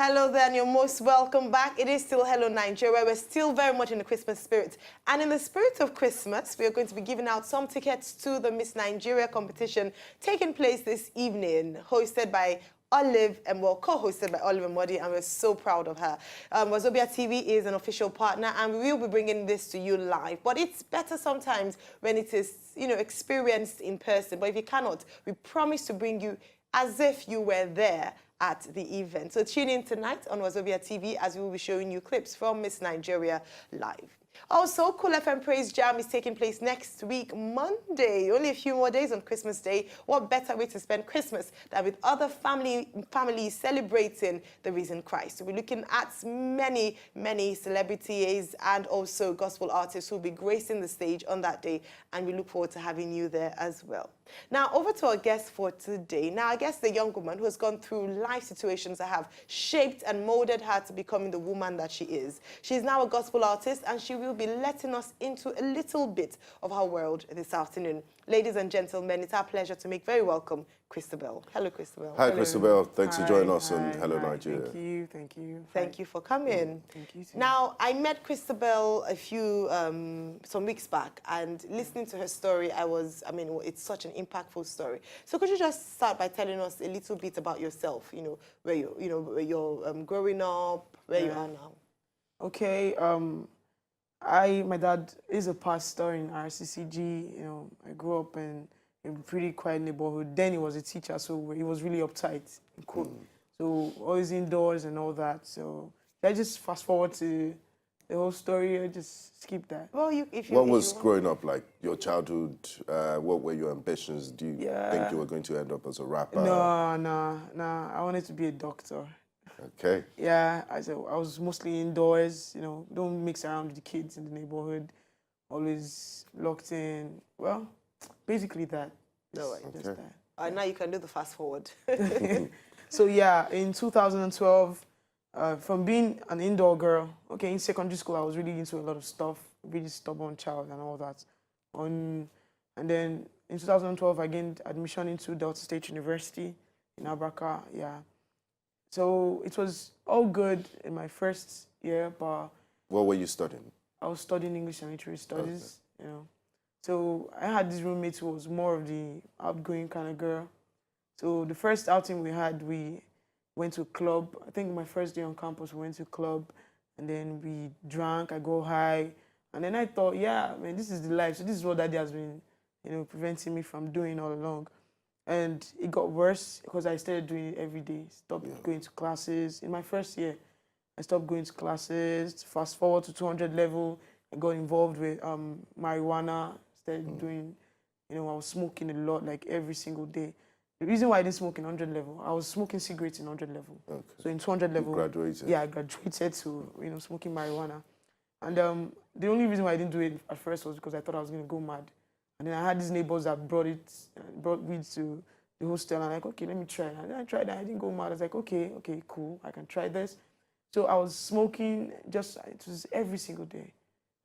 Hello there, and you're most welcome back. It is still Hello Nigeria. We're still very much in the Christmas spirit. And in the spirit of Christmas, we are going to be giving out some tickets to the Miss Nigeria competition taking place this evening, hosted by Olive, and well, co-hosted by Olive and Modi, and we're so proud of her. Wazobia TV is an official partner, and we will be bringing this to you live. But it's better sometimes when it is, experienced in person. But if you cannot, we promise to bring you as if you were there at the event. So tune in tonight on Wazobia TV as we will be showing you clips from Miss Nigeria live. Also, Cool FM Praise Jam is taking place next week, Monday. Only a few more days on Christmas Day. What better way to spend Christmas than with other families celebrating the risen Christ? We're looking at many celebrities and also gospel artists who will be gracing the stage on that day, and we look forward to having you there as well. Now, over to our guest for today. Now, I guess the young woman who has gone through life situations that have shaped and molded her to becoming the woman that she is. She is now a gospel artist, and she will be letting us into a little bit of her world this afternoon. Ladies and gentlemen, it's our pleasure to make very welcome Kriztabel. Hello, Kriztabel. Hi, Kriztabel. Thanks for joining us on Hello Nigeria. Thank you. Thank you for coming. Thank you too. Now, I met Kriztabel some weeks back, and listening to her story, it's such an impactful story. So could you just start by telling us a little bit about yourself, where you're growing up, where you are now? Okay, my dad is a pastor in RCCG. I grew up in a pretty quiet neighborhood. Then he was a teacher, so he was really uptight and cool. So always indoors and all that. So I just fast forward to the whole story. I just skip that. Well, what was growing up like? Your childhood? What were your ambitions? Do you think you were going to end up as a rapper? No. I wanted to be a doctor. Okay. Yeah, I was mostly indoors, don't mix around with the kids in the neighborhood, always locked in. Well, basically that. No, just that. Now you can do the fast forward. So yeah, in 2012, from being an indoor girl, in secondary school I was really into a lot of stuff, really stubborn child and all that. And then in 2012 I gained admission into Delta State University in Abraka, yeah. So it was all good in my first year, but... What were you studying? I was studying English and Literary Studies, So I had this roommate who was more of the outgoing kind of girl. So the first outing we had, we went to a club. I think my first day on campus, we went to a club, and then we drank, I go high. And then I thought, yeah, man, this is the life. So this is what Daddy has been, preventing me from doing all along. And it got worse because I started doing it every day. Stopped going to classes. In my first year, I stopped going to classes. Fast forward to 200 level, I got involved with marijuana. Started doing, I was smoking a lot, like every single day. The reason why I didn't smoke in 100 level, I was smoking cigarettes in 100 level. Okay. So in 200 level, you graduated. Yeah, I graduated to smoking marijuana. And the only reason why I didn't do it at first was because I thought I was going to go mad. And then I had these neighbors that brought weed to the hostel. And I'm like, okay, let me try. And then I tried that. I didn't go mad. I was like, okay, cool. I can try this. So I was smoking it was every single day.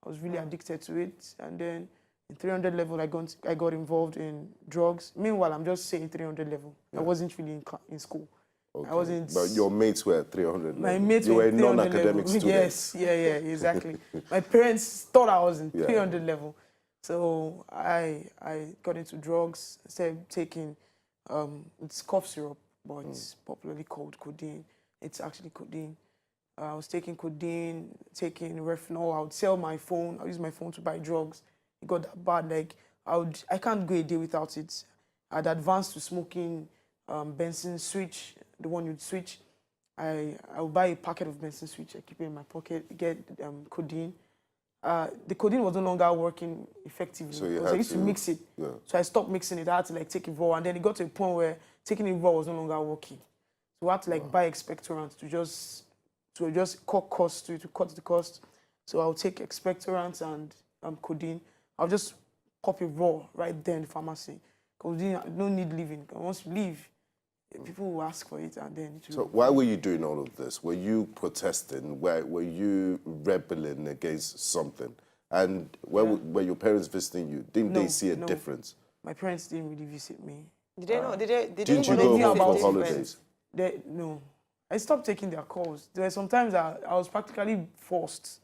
I was really addicted to it. And then in 300 level, I got involved in drugs. Meanwhile, I'm just saying 300 level. I wasn't really in school. Okay. I wasn't. But your mates were at 300 level. My mates you were a non-academic student. Yes, yeah, exactly. My parents thought I was in 300 level. So I got into drugs, started taking, it's cough syrup, but it's popularly called codeine. It's actually codeine. I was taking codeine, taking Refinol. I would sell my phone. I would use my phone to buy drugs. It got that bad. Like, I can't go a day without it. I'd advanced to smoking Benson switch, the one you'd switch. I would buy a packet of Benson switch. I keep it in my pocket, get codeine. The codeine was no longer working effectively. So I used to mix it. Yeah. So I stopped mixing it. I had to take it raw. And then it got to a point where taking it raw was no longer working. So I had to buy expectorants to just cut costs, to cut the cost. So I'll take expectorants and codeine. I'll just pop it raw right there in the pharmacy. Because no need leaving. Once you leave, people will ask for it and then... So why were you doing all of this? Were you protesting? Were you rebelling against something? And were your parents visiting you? Didn't they see a difference? My parents didn't really visit me. Did they know? Didn't you go home for holidays? No. I stopped taking their calls. There were sometimes I was practically forced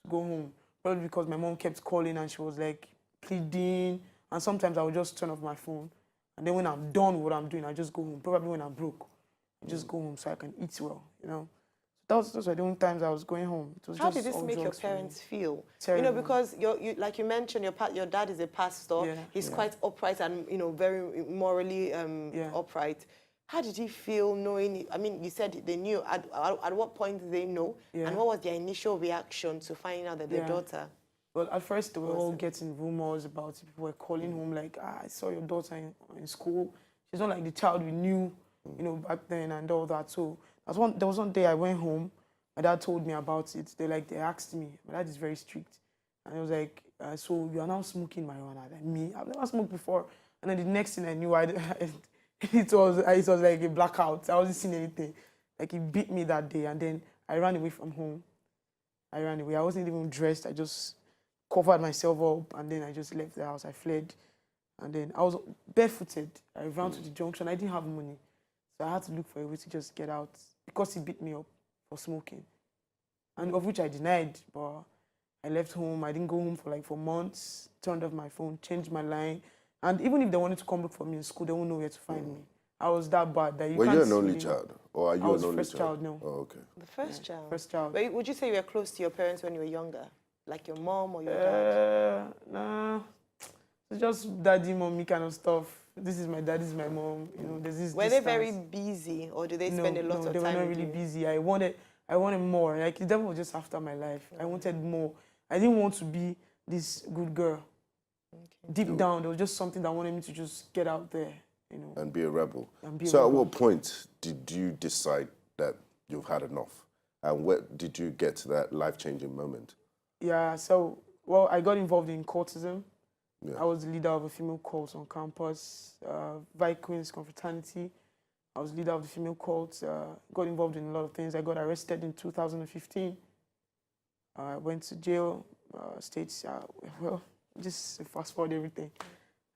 to go home, probably because my mom kept calling and she was like pleading. And sometimes I would just turn off my phone. And then when I'm done with what I'm doing, I just go home. Probably when I'm broke, I just go home so I can eat well, you know. Those were the only times I was going home. It was How just did this all make your drugs for me. parents feel? Terrible. You know, because like you mentioned, your dad is a pastor. Yeah, He's yeah. quite upright and, you know, very morally upright. How did he feel knowing, I mean, you said they knew. At what point did they know? Yeah. And what was their initial reaction to finding out that their daughter? Well, at first they were all getting rumors about it. People were calling home like, I saw your daughter in school. She's not like the child we knew, you know, back then and all that. So there was one day I went home. My dad told me about it. They asked me. My dad is very strict. And he was like, so you are now smoking marijuana? Like me, I've never smoked before. And then the next thing I knew, it was like a blackout. I wasn't seeing anything. Like he beat me that day. And then I ran away from home. I ran away. I wasn't even dressed. I just covered myself up and then I just left the house. I fled. And then I was barefooted. I ran to the junction. I didn't have money. So I had to look for a way to just get out because he beat me up for smoking. And of which I denied, but I left home. I didn't go home for months, turned off my phone, changed my line. And even if they wanted to come look for me in school, they won't know where to find me. I was that bad that you Were can't you an see only me. child? Or are you I was an only first child, no. Oh, okay. The first child? First child. But would you say you were close to your parents when you were younger? Like your mom or your dad? Nah. It's just daddy, mommy kind of stuff. This is my dad, this is my mom. You know, there's this Were distance. they very busy or did they spend a lot of time? No, they were not really busy. I wanted more. Like the devil was just after my life. I wanted more. I didn't want to be this good girl. Okay. Deep down, there was just something that wanted me to just get out there, you know. And be a rebel. And be a so rebel. at what point did you decide that you've had enough? And where did you get to that life-changing moment? Yeah, so, well, I got involved in cultism. Yeah. I was the leader of a female cult on campus, Vi Queen's Confraternity. I was leader of the female cult, got involved in a lot of things. I got arrested in 2015. I went to jail, well, just fast forward everything.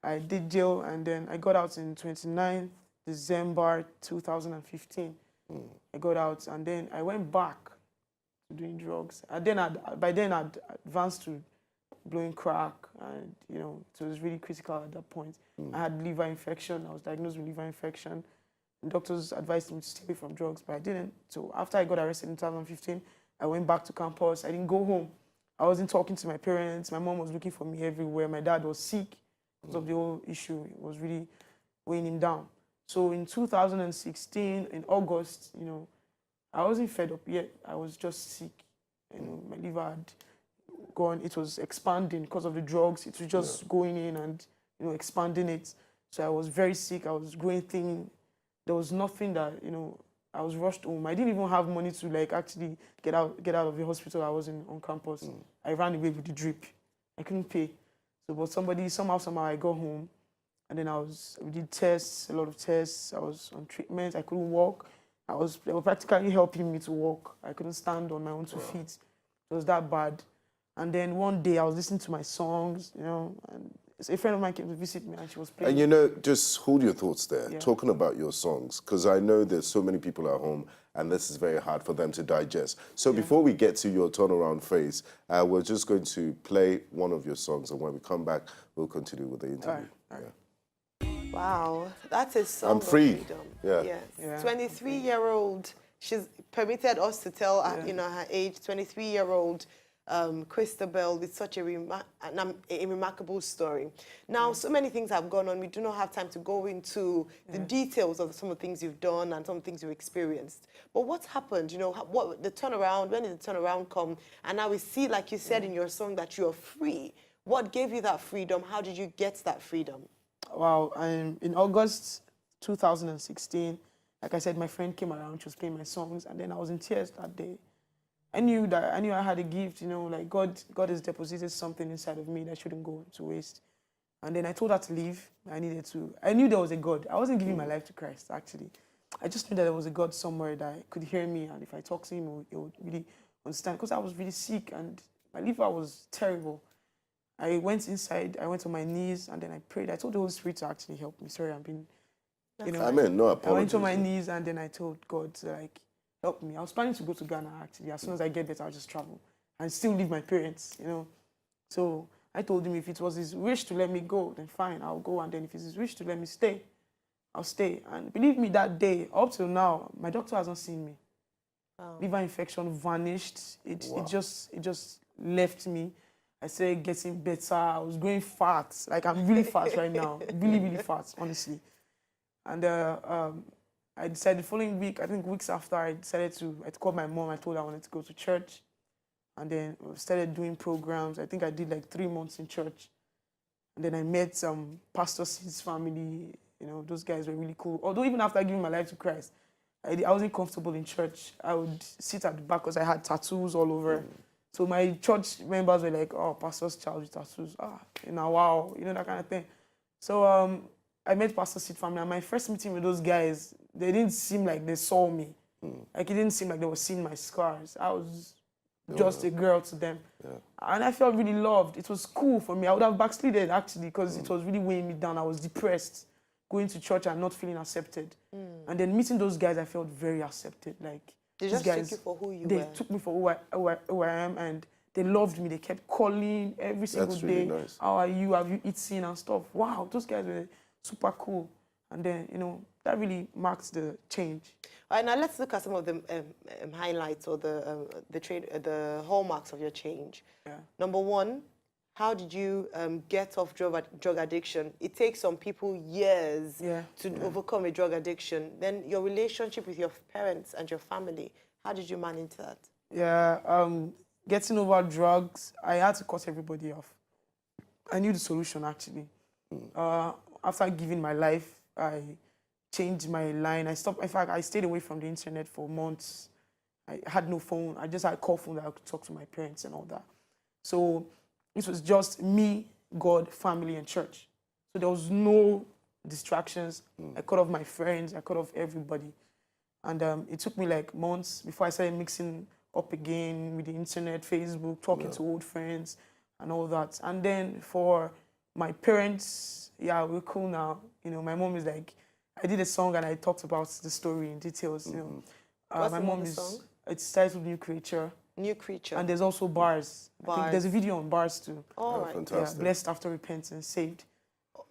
I did jail and then I got out in 29 December 2015. I got out and then I went back to doing drugs. And then by then I'd advanced to blowing crack and, you know, so it was really critical at that point. I had liver infection. I was diagnosed with liver infection. And doctors advised me to stay away from drugs, but I didn't. So after I got arrested in 2015, I went back to campus. I didn't go home. I wasn't talking to my parents. My mom was looking for me everywhere. My dad was sick because of the whole issue. It was really weighing him down. So in 2016, in August, you know, I wasn't fed up yet. I was just sick. You know, my liver had gone. It was expanding because of the drugs. It was just going in and, you know, expanding it. So I was very sick. I was growing thin. There was nothing that, you know, I was rushed home. I didn't even have money to like actually get out of the hospital I was in on campus. I ran away with the drip. I couldn't pay. So, but somehow I got home, and then we did tests, a lot of tests. I was on treatment. I couldn't walk. They were practically helping me to walk. I couldn't stand on my own 2 feet. It was that bad. And then one day I was listening to my songs, you know, and a friend of mine came to visit me and she was playing. And you know, just hold your thoughts there, Yeah. talking about your songs, because I know there's so many people at home and this is very hard for them to digest. So before we get to your turnaround phase, we're just going to play one of your songs, and when we come back, we'll continue with the interview. All right. Yeah. Wow, that's a song I'm free. of freedom. Yeah. Yes. Yeah. 23-year-old, she's permitted us to tell, you know, her age, 23-year-old Kriztabel with such a remarkable story. Now, so many things have gone on. We do not have time to go into the details of some of the things you've done and some of the things you've experienced. But what's happened? You know, what the turnaround, when did the turnaround come? And now we see, like you said in your song, that you're free. What gave you that freedom? How did you get that freedom? Wow, in August 2016, like I said, my friend came around, she was playing my songs, and then I was in tears that day. I knew I had a gift, you know, like God has deposited something inside of me that shouldn't go to waste. And then I told her to leave. I knew there was a God. I wasn't giving my life to Christ, actually. I just knew that there was a God somewhere that could hear me, and if I talked to him, he would really understand. Because I was really sick, and my liver was terrible. I went inside, I went on my knees, and then I prayed. I told the Holy Spirit to actually help me. Sorry, I'm being, you know. Amen, no I apologies. went on my knees, and then I told God, like, helped me. I was planning to go to Ghana, actually. As soon as I get there, I'll just travel and still leave my parents, you know. So I told him if it was his wish to let me go, then fine, I'll go. And then if it's his wish to let me stay, I'll stay. And believe me, that day, up till now, my doctor hasn't seen me. Liver infection vanished. It just left me. I started getting better. I was going fat. Like, I'm really fat right now. Really, really fat, honestly. And I decided the following week, I think weeks after, I called my mom. I told her I wanted to go to church. And then I started doing programs. I think I did like 3 months in church. And then I met Pastor Sid's family. You know, those guys were really cool. Although even after giving my life to Christ, I wasn't comfortable in church. I would sit at the back because I had tattoos all over. So my church members were like, oh, pastor's child with tattoos. You know, wow, you know, that kind of thing. So I met Pastor Sid family, and my first meeting with those guys, they didn't seem like they saw me. Like, it didn't seem like they were seeing my scars. I was just a girl to them. And I felt really loved. It was cool for me. I would have backslided, actually, because it was really weighing me down. I was depressed, going to church and not feeling accepted. And then meeting those guys, I felt very accepted. Like, they just took you for who you were. They took me for who I am, and they loved me. They kept calling every single day. Really nice. How are you? Have you eaten and stuff? Wow, those guys were super cool. And then, you know, that really marks the change. All right, now let's look at some of the highlights or the hallmarks of your change. Number one, how did you get off drug addiction? It takes some people years to overcome a drug addiction. Then your relationship with your parents and your family, how did you manage that? Yeah, getting over drugs, I had to cut everybody off. I knew the solution, actually. After giving my life, I changed my line. In fact, I stayed away from the internet for months. I had no phone. I just had a call phone that I could talk to my parents and all that. So it was just me, God, family, and church. So there was no distractions. I cut off my friends. I cut off everybody. And it took me like months before I started mixing up again with the internet, Facebook, talking to old friends and all that. And then for my parents, we're cool now. You know, my mom is like, I did a song and I talked about the story in details. You know, What's my mom is song? It's titled New Creature. New Creature. And there's also Bars. I think there's a video on Bars too. Oh, right. Fantastic. Yeah, Blessed After Repentance, Saved.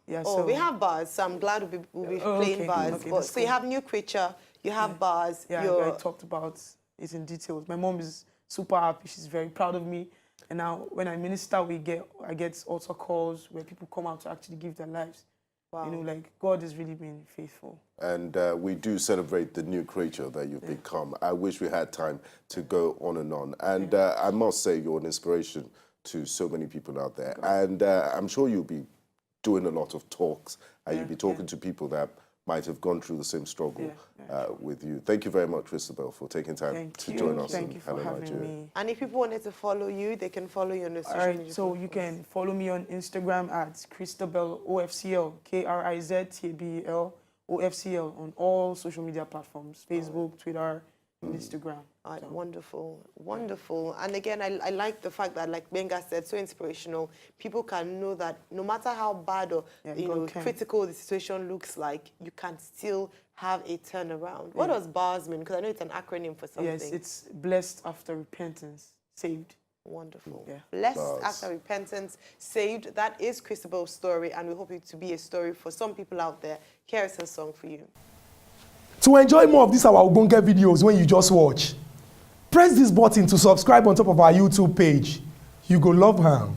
Yeah, so we have Bars, so I'm glad we'll be playing Bars. Okay, so you have New Creature, you have Bars. Yeah, I talked about it in details. My mom is super happy. She's very proud of me. And now when I minister, I get altar calls where people come out to actually give their lives. Wow. You know, like, God has really been faithful. And we do celebrate the new creature that you've become. I wish we had time to go on and on. And I must say, you're an inspiration to so many people out there. And I'm sure you'll be doing a lot of talks. You'll be talking to people that might have gone through the same struggle with you. Thank you very much, Kriztabel, for taking time to join us. Thank you for having me. And if people wanted to follow you, they can follow you on the social media. So you can follow me on Instagram at Kriztabel OFCL, KRIZTABEL OFCL on all social media platforms, Facebook, Twitter, and Instagram. All right, wonderful, wonderful. And again, I like the fact that, like Benga said, so inspirational. People can know that no matter how bad or critical the situation looks like, you can still have a turnaround. What does BARS mean? Because I know it's an acronym for something. Yes, it's Blessed After Repentance, Saved. Wonderful. Blessed after repentance, saved. That is Kriztabel's story, and we hope it to be a story for some people out there. Here is a song for you. To enjoy more of these our Ogbonge videos when you just watch, press this button to subscribe on top of our YouTube page. You go love her.